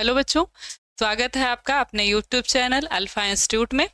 Hello बच्चों, स्वागत है आपका अपने यूट्यूब चैनल अल्फा इंस्टीट्यूट में।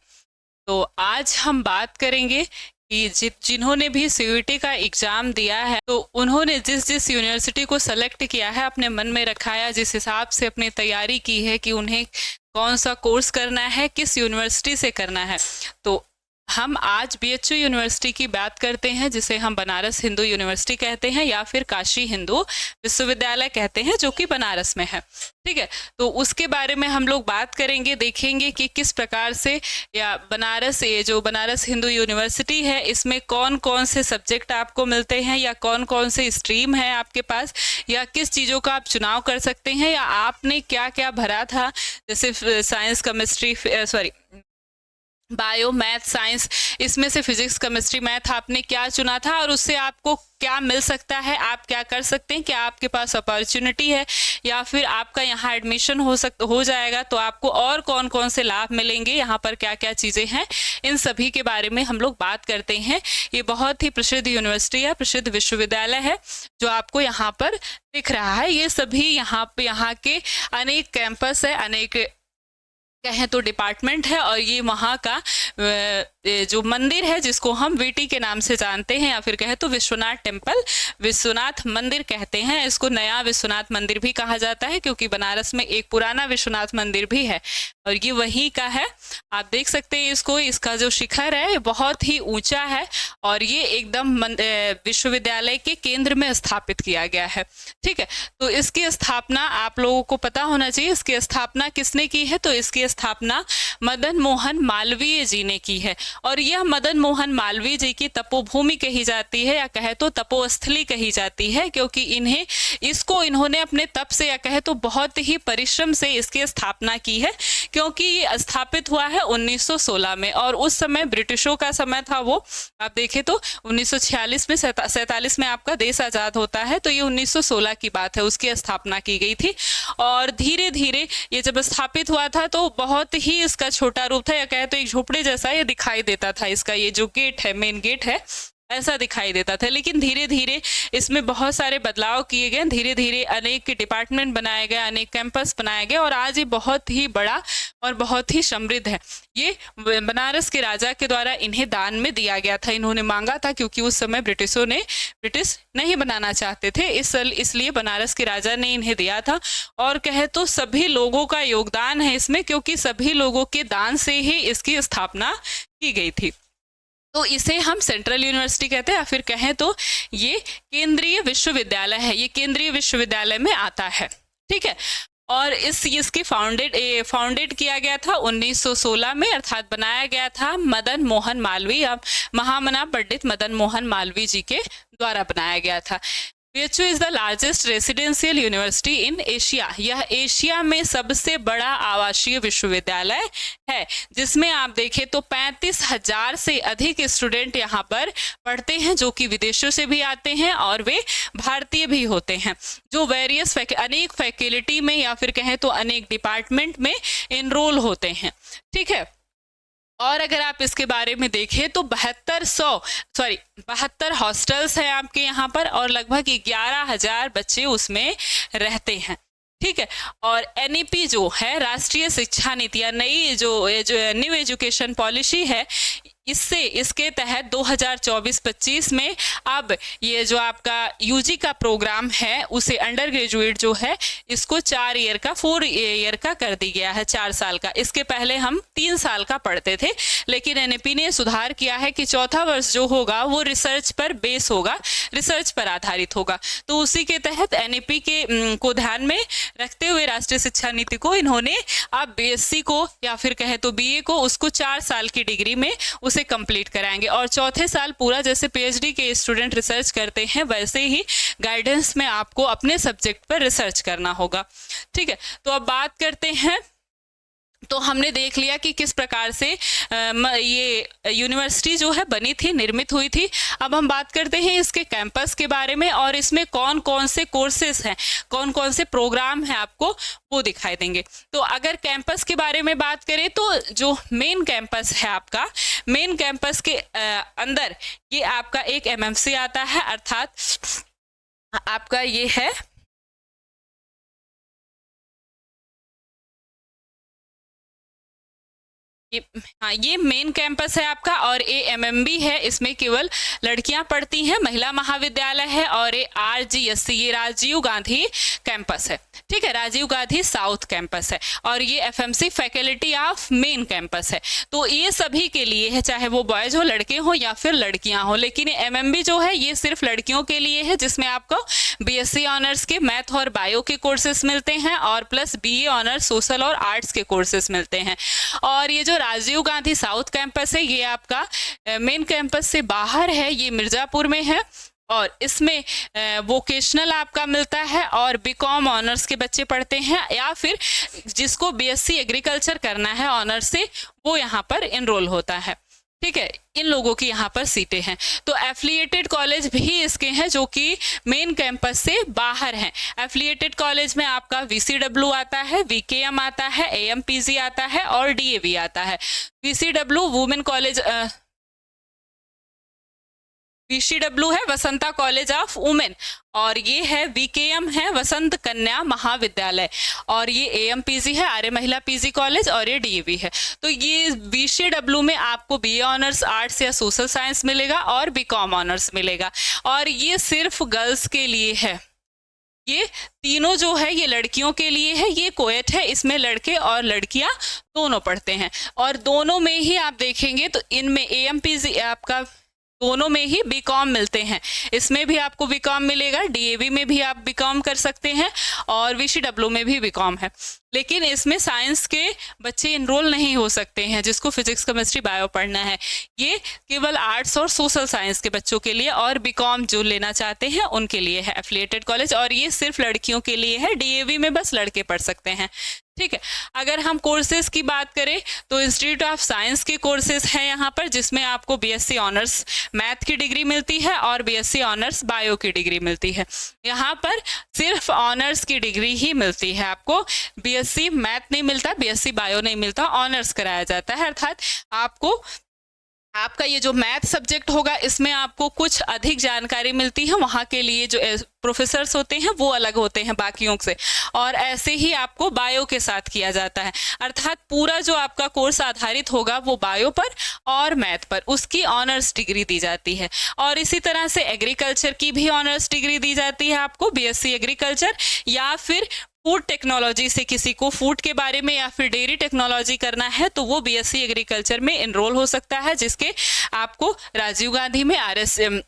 तो आज हम बात करेंगे कि जिन्होंने भी सीयूईटी का एग्ज़ाम दिया है तो उन्होंने जिस जिस यूनिवर्सिटी को सेलेक्ट किया है, अपने मन में रखा है, जिस हिसाब से अपनी तैयारी की है कि उन्हें कौन सा कोर्स करना है, किस यूनिवर्सिटी से करना है। तो हम आज बीएचयू यूनिवर्सिटी की बात करते हैं, जिसे हम बनारस हिंदू यूनिवर्सिटी कहते हैं या फिर काशी हिंदू विश्वविद्यालय कहते हैं, जो कि बनारस में है। ठीक है, तो उसके बारे में हम लोग बात करेंगे, देखेंगे कि किस प्रकार से या बनारस, ये जो बनारस हिंदू यूनिवर्सिटी है, इसमें कौन कौन से सब्जेक्ट आपको मिलते हैं या कौन कौन से स्ट्रीम है आपके पास, या किस चीज़ों का आप चुनाव कर सकते हैं, या आपने क्या क्या भरा था, जैसे science, chemistry, sorry bio, math, science, इसमें से फिजिक्स, केमिस्ट्री, मैथ आपने क्या चुना था और उससे आपको क्या मिल सकता है, आप क्या कर सकते हैं, क्या आपके पास अपॉर्चुनिटी है, या फिर आपका यहाँ एडमिशन हो जाएगा तो आपको और कौन कौन से लाभ मिलेंगे, यहाँ पर क्या क्या चीज़ें हैं, इन सभी के बारे में हम लोग बात करते हैं। ये बहुत ही प्रसिद्ध यूनिवर्सिटी है, प्रसिद्ध विश्वविद्यालय है जो आपको यहाँ पर दिख रहा है। ये सभी यहाँ के अनेक कैंपस है, अनेक कहें तो डिपार्टमेंट है, और ये वहाँ का जो मंदिर है जिसको हम वीटी के नाम से जानते हैं, या फिर कहें तो विश्वनाथ टेम्पल, विश्वनाथ मंदिर कहते हैं। इसको नया विश्वनाथ मंदिर भी कहा जाता है क्योंकि बनारस में एक पुराना विश्वनाथ मंदिर भी है और ये वहीं का है। आप देख सकते हैं इसको, इसका जो शिखर है बहुत ही ऊंचा है और ये एकदम विश्वविद्यालय के केंद्र में स्थापित किया गया है। ठीक है, तो इसकी स्थापना आप लोगों को पता होना चाहिए, इसकी स्थापना किसने की है। तो इसकी स्थापना मदन मोहन मालवीय जी ने की है, और यह मदन मोहन मालवीय जी की तपोभूमि कही जाती है, या कहे तो तपोस्थली कही जाती है, क्योंकि इन्होंने अपने तप से, या कहे तो बहुत ही परिश्रम से इसकी स्थापना की है, क्योंकि ये स्थापित हुआ है 1916 में, और उस समय ब्रिटिशों का समय था। वो आप देखें तो 1946 में 47 में आपका देश आज़ाद होता है, तो ये 1916 की बात है, उसकी स्थापना की गई थी। और धीरे धीरे ये जब स्थापित हुआ था तो बहुत ही इसका छोटा रूप था, या कहे तो एक झोपड़े जैसा ये दिखाई देता था। इसका ये जो गेट है, मेन गेट है, ऐसा दिखाई देता था, लेकिन धीरे धीरे इसमें बहुत सारे बदलाव किए गए, धीरे धीरे अनेक डिपार्टमेंट बनाए गए, अनेक कैंपस बनाए गए, और आज ये बहुत ही बड़ा और बहुत ही समृद्ध है। ये बनारस के राजा के द्वारा इन्हें दान में दिया गया था, इन्होंने मांगा था, क्योंकि उस समय ब्रिटिश नहीं बनाना चाहते थे, इसलिए बनारस के राजा ने इन्हें दिया था। और कहे तो सभी लोगों का योगदान है इसमें, क्योंकि सभी लोगों के दान से ही इसकी स्थापना की गई थी। तो इसे हम सेंट्रल यूनिवर्सिटी कहते हैं, या फिर कहें तो ये केंद्रीय विश्वविद्यालय है, ये केंद्रीय विश्वविद्यालय में आता है। ठीक है, और इसकी फाउंडेड किया गया था 1916 में, अर्थात बनाया गया था मदन मोहन मालवीय, महामना पंडित मदन मोहन मालवीय जी के द्वारा बनाया गया था। BHU is the largest residential university in Asia. यह एशिया में सबसे बड़ा आवासीय विश्वविद्यालय है, जिसमें आप देखें तो 35,000 से अधिक स्टूडेंट यहाँ पर पढ़ते हैं, जो कि विदेशों से भी आते हैं और वे भारतीय भी होते हैं, जो वेरियस अनेक फैकल्टी में, या फिर कहें तो अनेक डिपार्टमेंट में इनरोल होते हैं। ठीक है, और अगर आप इसके बारे में देखें तो 72 हॉस्टल्स हैं आपके यहाँ पर, और लगभग 11,000 बच्चे उसमें रहते हैं। ठीक है, और एनईपी जो है, राष्ट्रीय शिक्षा नीति, या नई जो न्यू एजुकेशन पॉलिसी है, इसके तहत 2024-25 में अब ये जो आपका यूजी का प्रोग्राम है, उसे अंडर ग्रेजुएट जो है, इसको 4 ईयर का कर दी गया है, 4 साल का। इसके पहले हम 3 साल का पढ़ते थे, लेकिन एनईपी ने सुधार किया है कि चौथा वर्ष जो होगा वो रिसर्च पर बेस होगा, रिसर्च पर आधारित होगा। तो उसी के तहत एनईपी को ध्यान में रखते हुए राष्ट्रीय शिक्षा नीति को इन्होंने अब बीएससी को, या फिर कहे तो बीए को, उसको 4 साल की डिग्री में उसे कंप्लीट कराएंगे, और चौथे साल पूरा जैसे पीएचडी के स्टूडेंट रिसर्च करते हैं, वैसे ही गाइडेंस में आपको अपने सब्जेक्ट पर रिसर्च करना होगा। ठीक है, तो अब बात करते हैं। तो हमने देख लिया कि किस प्रकार से ये यूनिवर्सिटी जो है बनी थी, निर्मित हुई थी। अब हम बात करते हैं इसके कैंपस के बारे में, और इसमें कौन कौन से कोर्सेज हैं, कौन कौन से प्रोग्राम हैं, आपको वो दिखाई देंगे। तो अगर कैंपस के बारे में बात करें तो जो मेन कैंपस है आपका, मेन कैंपस के अंदर ये आपका एक एमएमसी आता है, अर्थात आपका ये है ये हाँ, ये मेन कैंपस है आपका, और ये एमएमबी है, इसमें केवल लड़कियां पढ़ती हैं, महिला महाविद्यालय है। और ये आरजीएससी, ये राजीव गांधी कैंपस है, ठीक है, राजीव गांधी साउथ कैंपस है। और ये FMC faculty of main campus है। तो ये सभी के लिए है, चाहे वो बॉयज हो, लड़के हो या फिर लड़कियां हो। लेकिन एमएमबी जो है ये सिर्फ लड़कियों के लिए है, जिसमें आपको बीएससी ऑनर्स के मैथ और बायो के कोर्सेज मिलते हैं, और प्लस बीए ऑनर्स सोशल और आर्ट्स के कोर्सेज मिलते हैं। और ये जो राजीव गांधी साउथ कैंपस है, ये आपका मेन कैंपस से बाहर है, ये मिर्जापुर में है। और इसमें वोकेशनल आपका मिलता है, और बीकॉम ऑनर्स के बच्चे पढ़ते हैं, या फिर जिसको बीएससी एग्रीकल्चर करना है ऑनर्स से, वो यहाँ पर इनरोल होता है, ठीक है। इन लोगों की यहाँ पर सीटें हैं। तो एफिलिएटेड कॉलेज भी इसके हैं जो कि मेन कैंपस से बाहर हैं। एफिलिएटेड कॉलेज में आपका वीसीडब्ल्यू आता है, वीकेएम आता है, एएमपीजी आता है और डीएवी आता है। वीसीडब्ल्यू वुमेन कॉलेज, वीसीडब्ल्यू है वसंता कॉलेज ऑफ वुमेन, और ये है वीकेएम है वसंत कन्या महाविद्यालय, और ये एएमपीजी है आर्य महिला पीजी कॉलेज, और ये डीएवी है। तो ये वीसीडब्ल्यू में आपको बीए ऑनर्स आर्ट्स या सोशल साइंस मिलेगा, और बीकॉम ऑनर्स मिलेगा, और ये सिर्फ गर्ल्स के लिए है। ये तीनों जो है ये लड़कियों के लिए है, ये कोएट है, इसमें लड़के और लड़कियां दोनों पढ़ते हैं। और दोनों में ही आप देखेंगे तो इनमें एएमपीजी आपका दोनों में ही बीकॉम मिलते हैं। इसमें भी आपको बीकॉम मिलेगा, डीएवी में भी आप बीकॉम कर सकते हैं, और वीसीडब्ल्यू में भी बीकॉम है। लेकिन इसमें साइंस के बच्चे इनरोल नहीं हो सकते हैं, जिसको फिजिक्स केमिस्ट्री बायो पढ़ना है। ये केवल आर्ट्स और सोशल साइंस के बच्चों के लिए, और बीकॉम जो लेना चाहते हैं उनके लिए है एफिलिएटेड कॉलेज, और ये सिर्फ लड़कियों के लिए है। डीएवी में बस लड़के पढ़ सकते हैं, ठीक है। अगर हम कोर्सेज की बात करें तो इंस्टीट्यूट ऑफ साइंस के कोर्सेज हैं यहाँ पर, जिसमें आपको बीएससी ऑनर्स मैथ की डिग्री मिलती है और बीएससी ऑनर्स बायो की डिग्री मिलती है। यहाँ पर सिर्फ ऑनर्स की डिग्री ही मिलती है, आपको बीएससी मैथ नहीं मिलता, बीएससी बायो नहीं मिलता, ऑनर्स कराया जाता है। अर्थात आपका ये जो मैथ सब्जेक्ट होगा इसमें आपको कुछ अधिक जानकारी मिलती है, वहाँ के लिए जो प्रोफेसर्स होते हैं वो अलग होते हैं बाकियों से, और ऐसे ही आपको बायो के साथ किया जाता है। अर्थात पूरा जो आपका कोर्स आधारित होगा वो बायो पर और मैथ पर, उसकी ऑनर्स डिग्री दी जाती है। और इसी तरह से एग्रीकल्चर की भी ऑनर्स डिग्री दी जाती है आपको, बीएससी एग्रीकल्चर, या फिर फूड टेक्नोलॉजी से किसी को फूड के बारे में या फिर डेयरी टेक्नोलॉजी करना है तो वो बीएससी एग्रीकल्चर में एनरोल हो सकता है, जिसके आपको राजीव गांधी में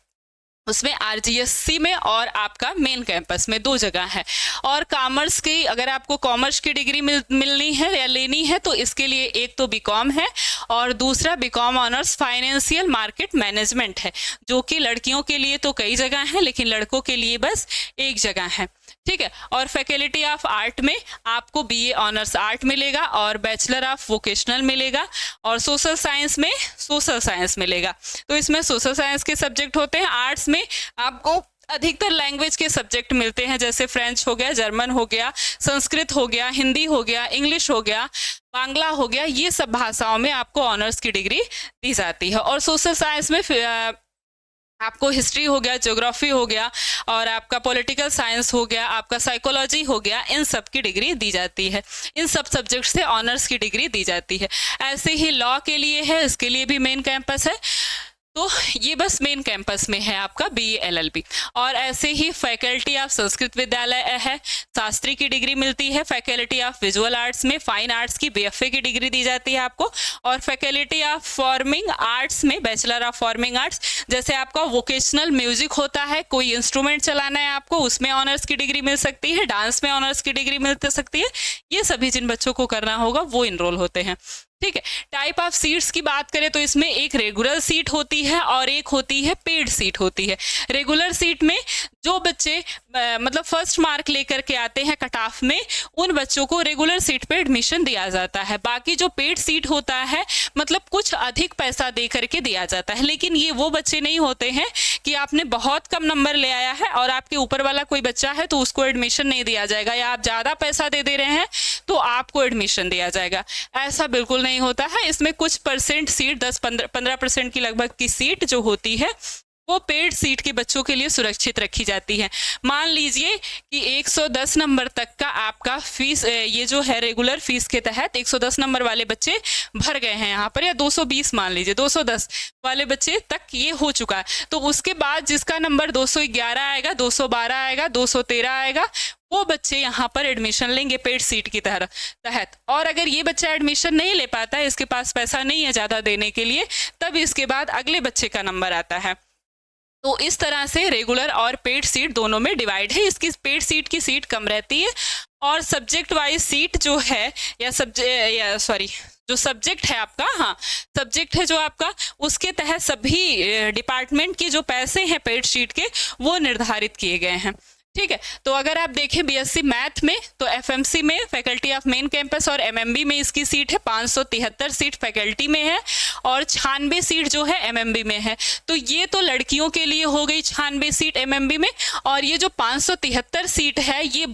उसमें आरजीएससी में और आपका मेन कैंपस में 2 जगह है। और कॉमर्स की, अगर आपको कॉमर्स की डिग्री मिलनी है या लेनी है तो इसके लिए एक तो बीकॉम है और दूसरा BCom honours financial market management है, जो कि लड़कियों के लिए तो कई जगह है लेकिन लड़कों के लिए बस एक जगह है, ठीक है। और फैकल्टी ऑफ आर्ट में आपको बीए ऑनर्स आर्ट मिलेगा और बैचलर ऑफ वोकेशनल मिलेगा, और सोशल साइंस में सोशल साइंस मिलेगा। तो इसमें सोशल साइंस के सब्जेक्ट होते हैं। आर्ट्स में आपको अधिकतर लैंग्वेज के सब्जेक्ट मिलते हैं, जैसे फ्रेंच हो गया, जर्मन हो गया, संस्कृत हो गया, हिंदी हो गया, इंग्लिश हो गया, बांग्ला हो गया, ये सब भाषाओं में आपको ऑनर्स की डिग्री दी जाती है। और सोशल साइंस में आपको हिस्ट्री हो गया, ज्योग्राफी हो गया, और आपका पॉलिटिकल साइंस हो गया, आपका साइकोलॉजी हो गया, इन सब की डिग्री दी जाती है। इन सब सब्जेक्ट से ऑनर्स की डिग्री दी जाती है। ऐसे ही लॉ के लिए है, इसके लिए भी मेन कैंपस है। तो ये बस मेन कैंपस में है आपका बीए एलएलबी। और ऐसे ही फैकल्टी ऑफ संस्कृत विद्यालय है, शास्त्री की डिग्री मिलती है। फैकल्टी ऑफ विजुअल आर्ट्स में फाइन आर्ट्स की बीएफए की डिग्री दी जाती है आपको। और फैकल्टी ऑफ फॉर्मिंग आर्ट्स में बैचलर ऑफ फॉर्मिंग आर्ट्स, जैसे आपका वोकेशनल म्यूजिक होता है, कोई इंस्ट्रूमेंट चलाना है आपको, उसमें ऑनर्स की डिग्री मिल सकती है, डांस में ऑनर्स की डिग्री मिल सकती है। ये सभी जिन बच्चों को करना होगा वो इनरोल होते हैं, ठीक है। टाइप ऑफ सीट्स की बात करें तो इसमें एक रेगुलर सीट होती है और एक होती है पेड सीट होती है। रेगुलर सीट में जो बच्चे मतलब फर्स्ट मार्क लेकर के आते हैं कट ऑफ में, उन बच्चों को रेगुलर सीट पे एडमिशन दिया जाता है। बाकी जो पेड सीट होता है मतलब कुछ अधिक पैसा दे करके दिया जाता है, लेकिन ये वो बच्चे नहीं होते हैं कि आपने बहुत कम नंबर ले आया है और आपके ऊपर वाला कोई बच्चा है तो उसको एडमिशन नहीं दिया जाएगा, या आप ज़्यादा पैसा दे रहे हैं तो आपको एडमिशन दिया जाएगा। ऐसा बिल्कुल नहीं होता है। इसमें कुछ परसेंट सीट 10-15% की लगभग की सीट जो होती है वो पेड सीट के बच्चों के लिए सुरक्षित रखी जाती है। मान लीजिए कि 110 नंबर तक का आपका फीस ये जो है रेगुलर फीस के तहत 110 नंबर वाले बच्चे भर गए हैं यहाँ पर, या 220 मान लीजिए, 210 वाले बच्चे तक ये हो चुका है, तो उसके बाद जिसका नंबर 211 आएगा, 212 आएगा, 213 आएगा, वो बच्चे यहाँ पर एडमिशन लेंगे पेड सीट की तहत। और अगर ये बच्चा एडमिशन नहीं ले पाता है, इसके पास पैसा नहीं है ज़्यादा देने के लिए, तब इसके बाद अगले बच्चे का नंबर आता है। तो इस तरह से रेगुलर और पेड सीट दोनों में डिवाइड है। इसकी पेड सीट की सीट कम रहती है, और सब्जेक्ट वाइज सीट जो है जो सब्जेक्ट है आपका, हाँ सब्जेक्ट है जो आपका, उसके तहत सभी डिपार्टमेंट के जो पैसे हैं पेड सीट के वो निर्धारित किए गए हैं। ठीक है, तो अगर आप देखें बीएससी मैथ में, तो एफएमसी में फैकल्टी ऑफ मेन कैंपस और एमएमबी में इसकी सीट है 573 सीट फैकल्टी में है, और 96 सीट जो है एमएमबी में है। तो ये तो लड़कियों के लिए हो गई 96 सीट एमएमबी में, और ये जो 573 सीट है ये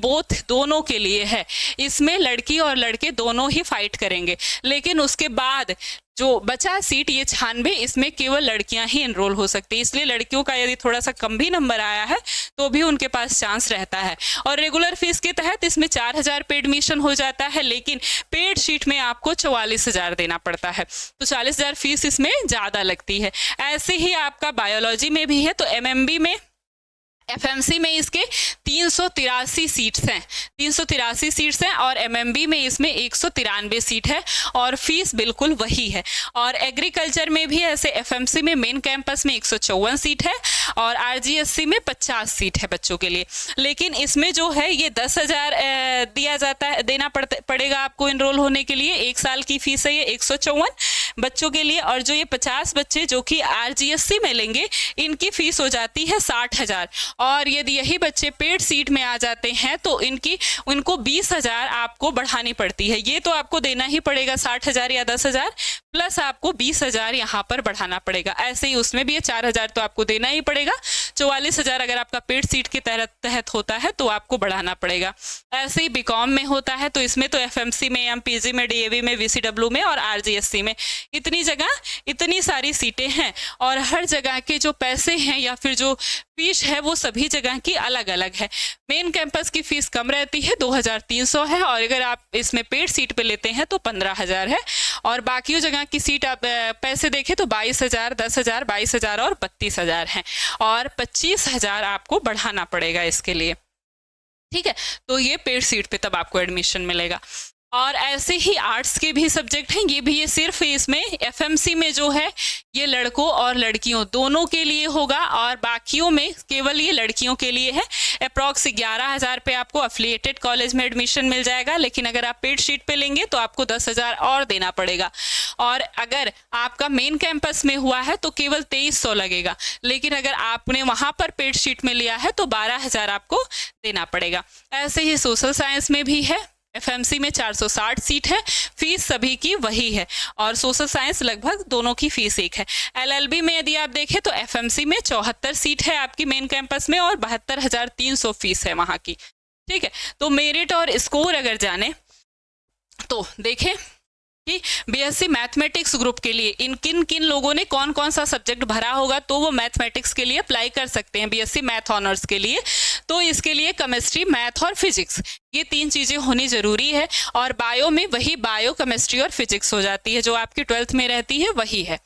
दोनों के लिए है। इसमें लड़की और लड़के दोनों ही फाइट करेंगे, लेकिन उसके बाद जो बचा सीट ये 96, इसमें केवल लड़कियां ही एनरोल हो सकती है। इसलिए लड़कियों का यदि थोड़ा सा कम भी नंबर आया है तो भी उनके पास चांस रहता है। और रेगुलर फीस के तहत इसमें 4000 पे एडमिशन हो जाता है, लेकिन पेड सीट में आपको 44,000 देना पड़ता है, तो 40,000 फीस इसमें ज़्यादा लगती है। ऐसे ही आपका बायोलॉजी में भी है, तो एमएमबी में एफएमसी में इसके 383 सीट्स हैं, 383 सीट्स हैं, और एमएमबी में इसमें 193 सीट है, और फीस बिल्कुल वही है। और एग्रीकल्चर में भी ऐसे एफएमसी में मेन कैंपस में 154 सीट है, और आरजीएससी में 50 सीट है बच्चों के लिए। लेकिन इसमें जो है ये 10,000 दिया जाता है, देना पड़ेगा आपको एनरोल होने के लिए। 1 साल की फीस है ये 154 बच्चों के लिए, और जो ये 50 बच्चे जो कि आरजीएससी में लेंगे इनकी फीस हो जाती है 60,000। और यदि यही बच्चे पेड सीट में आ जाते हैं तो उनको 20,000 आपको बढ़ानी पड़ती है। ये तो आपको देना ही पड़ेगा 60,000 या 10,000, प्लस आपको 20,000 यहाँ पर बढ़ाना पड़ेगा। ऐसे ही उसमें भी 4,000 तो आपको देना ही पड़ेगा। 44,000 अगर आपका पेड सीट के तहत होता है तो आपको बढ़ाना पड़ेगा। ऐसे ही बीकॉम में होता है, तो इसमें तो एफएमसी में, एमपीजी में, डीएवी में, वीसीडब्ल्यू में और आरजीएससी में इतनी जगह इतनी सारी सीटें हैं, और हर जगह के जो पैसे हैं या फिर जो फीस है वो सभी जगह की अलग अलग है। मेन कैंपस की फीस कम रहती है, 2,300 है, और अगर आप इसमें पेड सीट पे लेते हैं तो 15,000 है। और बाकी जगह की सीट आप पैसे देखें तो 22,000, 10,000, 22,000 और 32,000 हैं, और 25,000 आपको बढ़ाना पड़ेगा इसके लिए। ठीक है, तो ये पेड सीट पे तब आपको एडमिशन मिलेगा। और ऐसे ही आर्ट्स के भी सब्जेक्ट हैं, ये सिर्फ इसमें एफएमसी में जो है ये लड़कों और लड़कियों दोनों के लिए होगा, और बाकियों में केवल ये लड़कियों के लिए है। अप्रॉक्स 11,000 पे आपको अफिलिएटेड कॉलेज में एडमिशन मिल जाएगा, लेकिन अगर आप पेड सीट पे लेंगे तो आपको 10,000 और देना पड़ेगा। और अगर आपका मेन कैंपस में हुआ है तो केवल 2,300 लगेगा, लेकिन अगर आपने वहाँ पर पेड सीट में लिया है तो 12,000 आपको देना पड़ेगा। ऐसे ही सोशल साइंस में भी है, एफएमसी में 460 सीट है, फीस सभी की वही है, और सोशल साइंस लगभग दोनों की फीस एक है। एलएलबी में यदि आप देखें तो एफएमसी में 74 सीट है आपकी मेन कैंपस में, और 72,300 फीस है वहाँ की। ठीक है, तो मेरिट और स्कोर अगर जाने तो देखें कि बीएससी मैथमेटिक्स ग्रुप के लिए किन लोगों ने कौन कौन सा सब्जेक्ट भरा होगा, तो वो मैथमेटिक्स के लिए अप्लाई कर सकते हैं बीएससी मैथ ऑनर्स के लिए। तो इसके लिए केमिस्ट्री, मैथ और फिजिक्स, ये 3 चीज़ें होनी ज़रूरी है, और बायो में वही बायो, केमिस्ट्री और फिजिक्स हो जाती है, जो आपकी 12th में रहती है वही है।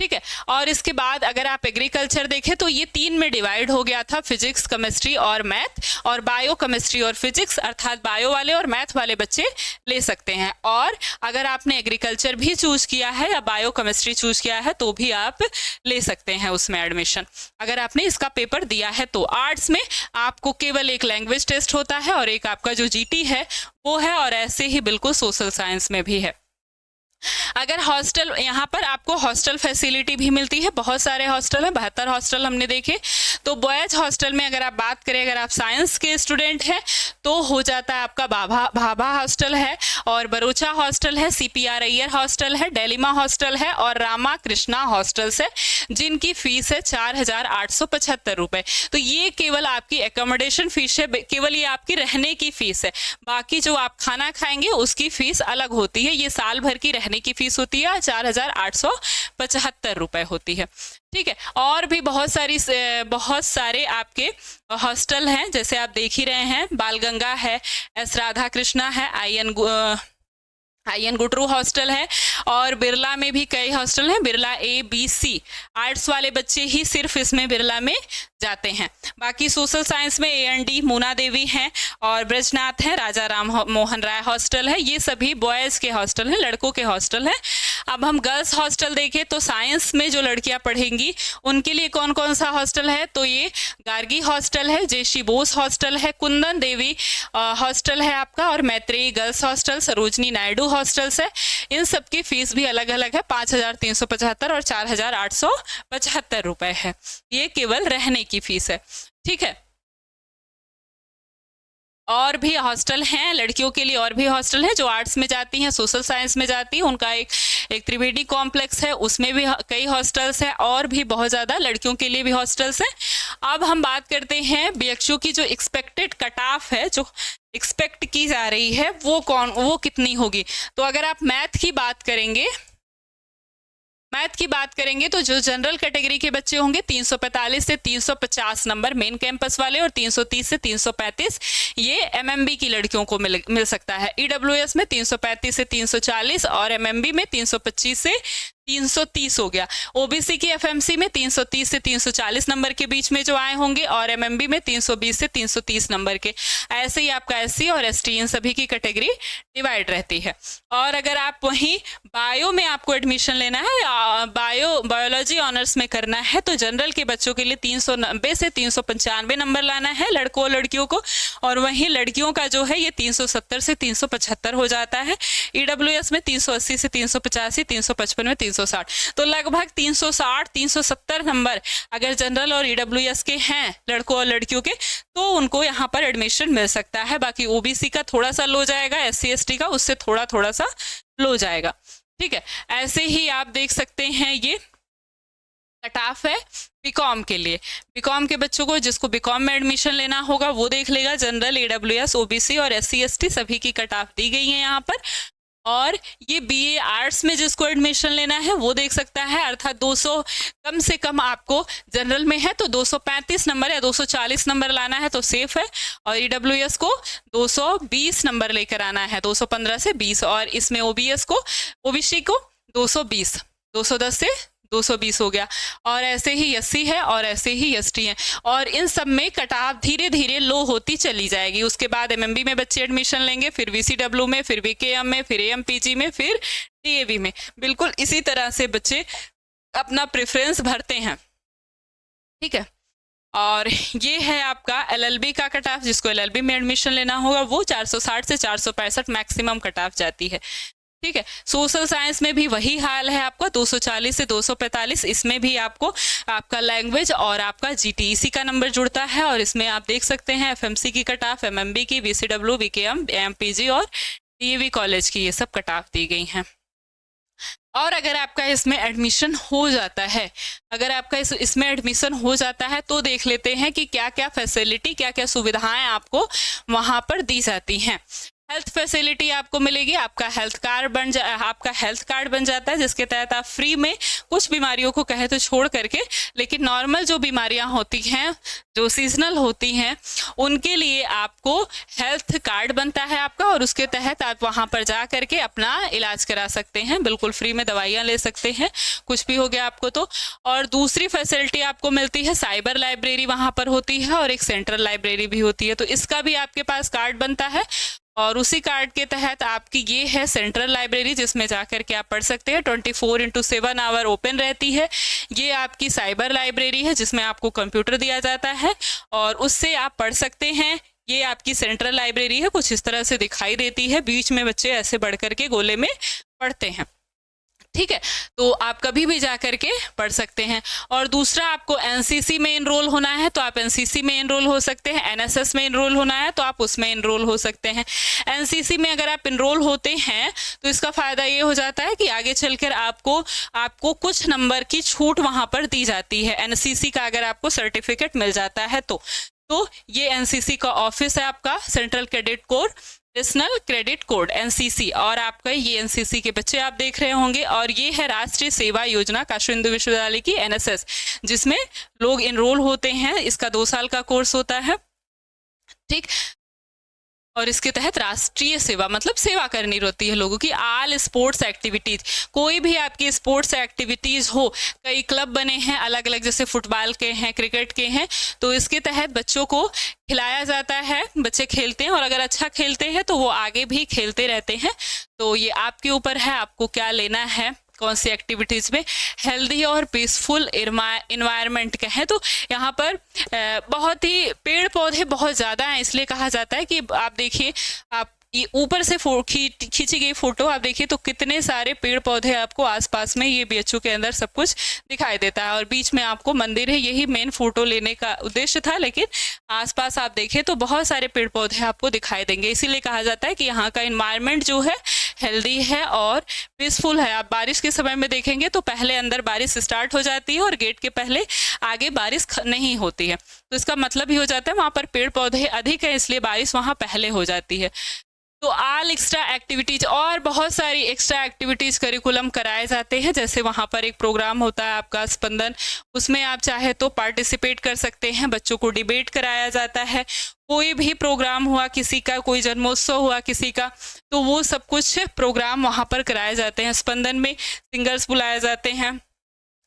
ठीक है, और इसके बाद अगर आप एग्रीकल्चर देखें तो ये 3 में डिवाइड हो गया था, फिजिक्स, केमिस्ट्री और मैथ, और बायो, केमिस्ट्री और फिजिक्स, अर्थात बायो वाले और मैथ वाले बच्चे ले सकते हैं। और अगर आपने एग्रीकल्चर भी चूज किया है या बायो केमिस्ट्री चूज किया है तो भी आप ले सकते हैं उसमें एडमिशन, अगर आपने इसका पेपर दिया है तो। आर्ट्स में आपको केवल एक लैंग्वेज टेस्ट होता है और एक आपका जो जीटी है वो है, और ऐसे ही बिल्कुल सोशल साइंस में भी है। अगर हॉस्टल, यहाँ पर आपको हॉस्टल फैसिलिटी भी मिलती है, बहुत सारे हॉस्टल हैं, 72 हॉस्टल हमने देखे। तो बॉयज हॉस्टल में अगर आप बात करें, अगर आप साइंस के स्टूडेंट हैं तो हो जाता है आपका भाभा हॉस्टल है, और बरोचा हॉस्टल है, सीपीआर अय्यर हॉस्टल है, डेलिमा हॉस्टल है, और रामा कृष्णा हॉस्टल्स है, जिनकी फीस है 4,875 रुपये। तो ये केवल आपकी एकोमोडेशन फीस है, केवल ये आपकी रहने की फीस है। बाकी जो आप खाना खाएंगे उसकी फीस अलग होती है, ये साल भर की रहने की फीस होती है, 4,875 रुपये होती है। ठीक है। और भी बहुत सारे आपके हॉस्टल हैं, जैसे आप देख ही रहे हैं, बाल गंगा है, एस राधा कृष्णा है, IN गुटरू हॉस्टल है, और बिरला में भी कई हॉस्टल हैं, बिरला ABC। आर्ट्स वाले बच्चे ही सिर्फ इसमें बिरला में जाते हैं। बाकी सोशल साइंस में AND मूना देवी हैं, और ब्रजनाथ है, राजा राम मोहन राय हॉस्टल है। ये सभी बॉयज़ के हॉस्टल हैं, लड़कों के हॉस्टल हैं। अब हम गर्ल्स हॉस्टल देखें तो साइंस में जो लड़कियां पढ़ेंगी उनके लिए कौन कौन सा हॉस्टल है, तो ये गार्गी हॉस्टल है, JC बोस हॉस्टल है, कुंदन देवी हॉस्टल है आपका, और Maitreyi girls hostel, Sarojini Naidu hostels है। इन सब की फीस भी अलग अलग है, 5,375 और 4,875 रुपए है। ये केवल रहने की फीस है। ठीक है। और भी हॉस्टल हैं लड़कियों के लिए, और भी हॉस्टल हैं जो आर्ट्स में जाती हैं, सोशल साइंस में जाती हैं, उनका एक त्रिवेदी कॉम्प्लेक्स है, उसमें भी कई हॉस्टल्स हैं, और भी बहुत ज़्यादा लड़कियों के लिए भी हॉस्टल्स हैं। अब हम बात करते हैं BHU की जो एक्सपेक्टेड कट ऑफ है, जो एक्सपेक्ट की जा रही है, वो कितनी होगी। तो अगर आप मैथ की बात करेंगे तो जो जनरल कैटेगरी के बच्चे होंगे 345 से 350 नंबर मेन कैंपस वाले, और 330 से 335 ये MMB की लड़कियों को मिल सकता है। EWS में 335 से 340, और MMB में 325 से 330 हो गया। OBC की FMC में 330 से 340 नंबर के बीच में जो आए होंगे, और MMB में 320 से 330 नंबर के। ऐसे ही आपका SC और ST इन सभी की कैटेगरी डिवाइड रहती है। और अगर आप वहीं बायो में आपको एडमिशन लेना है, बायोलॉजी ऑनर्स में करना है, तो जनरल के बच्चों के लिए 390 से 395 नंबर लाना है लड़कों और लड़कियों को, और वहीं लड़कियों का जो है ये 370 से 375 हो जाता है। EWS में 380 से 385, 355 में 360, तो लगभग 360-370 नंबर अगर जनरल और EWS के हैं लड़कों और लड़कियों के, तो उनको यहाँ पर एडमिशन मिल सकता है। बाकी OBC का थोड़ा सा लो जाएगा, SC ST का उससे थोड़ा सा लो जाएगा। ठीक है। ऐसे ही आप देख सकते हैं ये कट ऑफ है बीकॉम के लिए। बीकॉम के बच्चों को, जिसको बीकॉम में एडमिशन लेना होगा वो देख लेगा। जनरल, EWS, OBC और SC ST सभी की कट ऑफ दी गई है यहाँ पर। और ये BA आर्ट्स में जिसको एडमिशन लेना है वो देख सकता है, अर्थात 200 कम से कम आपको जनरल में है तो 235 नंबर या 240 नंबर लाना है तो सेफ है, और EWS को 220 नंबर लेकर आना है, 215 से 20, और इसमें OBC को 220, 210 से 220 हो गया। और ऐसे ही SC है और ऐसे ही ST है, और इन सब में कट ऑफ धीरे धीरे लो होती चली जाएगी। उसके बाद MMB में बच्चे एडमिशन लेंगे, फिर VCW में, फिर VKM में, फिर AMPG में, फिर DAV में। बिल्कुल इसी तरह से बच्चे अपना प्रेफरेंस भरते हैं। ठीक है। और ये है आपका LLB का कट ऑफ, जिसको LLB में एडमिशन लेना होगा वो 460 से 465 मैक्सिमम कट ऑफ जाती है। ठीक है। सोशल साइंस में भी वही हाल है आपका, 240 से 245। इसमें भी आपको आपका लैंग्वेज और आपका GTEC का नंबर जुड़ता है, और इसमें आप देख सकते हैं FMC की कट ऑफ, MMB की, VCW, VKM, AMPG और DAV कॉलेज की, ये सब कट ऑफ दी गई हैं। और अगर आपका इसमें एडमिशन हो जाता है तो देख लेते हैं कि क्या क्या फैसिलिटी, क्या क्या सुविधाएं आपको वहां पर दी जाती हैं। हेल्थ फैसिलिटी आपको मिलेगी, आपका हेल्थ कार्ड बन जाता है, जिसके तहत आप फ्री में कुछ बीमारियों को कहे तो छोड़ करके, लेकिन नॉर्मल जो बीमारियां होती हैं, जो सीजनल होती हैं, उनके लिए आपको हेल्थ कार्ड बनता है आपका, और उसके तहत आप वहां पर जा करके अपना इलाज करा सकते हैं, बिल्कुल फ्री में दवाइयां ले सकते हैं, कुछ भी हो गया आपको तो। और दूसरी फैसिलिटी आपको मिलती है, साइबर लाइब्रेरी वहां पर होती है, और एक सेंट्रल लाइब्रेरी भी होती है, तो इसका भी आपके पास कार्ड बनता है। और उसी कार्ड के तहत आपकी ये है सेंट्रल लाइब्रेरी, जिसमें जाकर के आप पढ़ सकते हैं, 24/7 आवर ओपन रहती है। ये आपकी साइबर लाइब्रेरी है, जिसमें आपको कंप्यूटर दिया जाता है और उससे आप पढ़ सकते हैं। ये आपकी सेंट्रल लाइब्रेरी है, कुछ इस तरह से दिखाई देती है, बीच में बच्चे ऐसे बढ़ करके गोले में पढ़ते हैं। ठीक है, तो आप कभी भी जा करके पढ़ सकते हैं। और दूसरा, आपको NCC में इनरोल होना है तो आप NCC में इनरोल हो सकते हैं, NSS में इनरोल होना है तो आप उसमें इनरोल हो सकते हैं। NCC में अगर आप इनरोल होते हैं तो इसका फ़ायदा ये हो जाता है कि आगे चलकर आपको कुछ नंबर की छूट वहाँ पर दी जाती है, NCC का अगर आपको सर्टिफिकेट मिल जाता है तो ये NCC का ऑफिस है आपका, central cadet corps national credit code NCC, और आपका ये एनसीसी के बच्चे आप देख रहे होंगे। और ये है राष्ट्रीय सेवा योजना काशी हिंदू विश्वविद्यालय की एनएसएस, जिसमें लोग इनरोल होते हैं। इसका 2 साल का कोर्स होता है, ठीक। और इसके तहत राष्ट्रीय सेवा मतलब सेवा करनी रहती है लोगों की। ऑल स्पोर्ट्स एक्टिविटीज, कोई भी आपकी स्पोर्ट्स एक्टिविटीज हो, कई क्लब बने हैं अलग अलग, जैसे फुटबॉल के हैं, क्रिकेट के हैं, तो इसके तहत बच्चों को खिलाया जाता है। बच्चे खेलते हैं और अगर अच्छा खेलते हैं तो वो आगे भी खेलते रहते हैं। तो ये आपके ऊपर है, आपको क्या लेना है, कौन सी एक्टिविटीज़ में। हेल्दी और पीसफुल इन्वायरमेंट कहें तो यहाँ पर बहुत ही पेड़ पौधे बहुत ज़्यादा हैं, इसलिए कहा जाता है कि आप देखिए, आप ये ऊपर से खींची गई फोटो आप देखिए तो कितने सारे पेड़ पौधे आपको आसपास में ये बीएचयू के अंदर सब कुछ दिखाई देता है, और बीच में आपको मंदिर है। यही मेन फोटो लेने का उद्देश्य था, लेकिन आसपास आप देखें तो बहुत सारे पेड़ पौधे आपको दिखाई देंगे। इसीलिए कहा जाता है कि यहाँ का इन्वायरमेंट जो है हेल्दी है और पीसफुल है। आप बारिश के समय में देखेंगे तो पहले अंदर बारिश स्टार्ट हो जाती है और गेट के पहले आगे बारिश नहीं होती है, तो इसका मतलब ही हो जाता है वहाँ पर पेड़ पौधे अधिक है, इसलिए बारिश वहाँ पहले हो जाती है। तो ऑल एक्स्ट्रा एक्टिविटीज और बहुत सारी एक्स्ट्रा एक्टिविटीज करिकुलम कराए जाते हैं। जैसे वहाँ पर एक प्रोग्राम होता है आपका स्पंदन, उसमें आप चाहे तो पार्टिसिपेट कर सकते हैं। बच्चों को डिबेट कराया जाता है। कोई भी प्रोग्राम हुआ किसी का, कोई जन्मोत्सव हुआ किसी का, तो वो सब कुछ प्रोग्राम वहाँ पर कराए जाते हैं। स्पंदन में सिंगर्स बुलाए जाते हैं,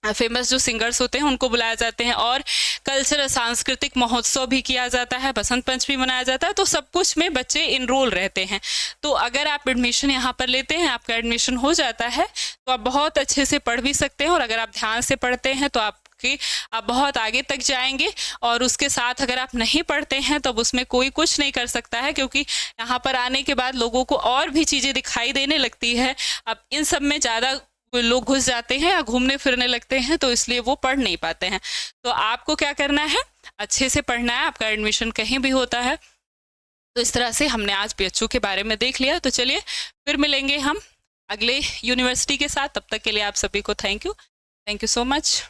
फेमस जो सिंगर्स होते हैं उनको बुलाया जाते हैं, और कल्चरल सांस्कृतिक महोत्सव भी किया जाता है, बसंत पंचमी मनाया जाता है। तो सब कुछ में बच्चे इनरोल रहते हैं। तो अगर आप एडमिशन यहाँ पर लेते हैं, आपका एडमिशन हो जाता है, तो आप बहुत अच्छे से पढ़ भी सकते हैं, और अगर आप ध्यान से पढ़ते हैं तो आप बहुत आगे तक जाएंगे। और उसके साथ अगर आप नहीं पढ़ते हैं तो उसमें कोई कुछ नहीं कर सकता है, क्योंकि यहाँ पर आने के बाद लोगों को और भी चीज़ें दिखाई देने लगती है। अब इन सब में ज़्यादा लोग घुस जाते हैं या घूमने फिरने लगते हैं, तो इसलिए वो पढ़ नहीं पाते हैं। तो आपको क्या करना है, अच्छे से पढ़ना है। आपका एडमिशन कहीं भी होता है। तो इस तरह से हमने आज बीएचयू के बारे में देख लिया। तो चलिए फिर मिलेंगे हम अगले यूनिवर्सिटी के साथ। तब तक के लिए आप सभी को थैंक यू सो मच।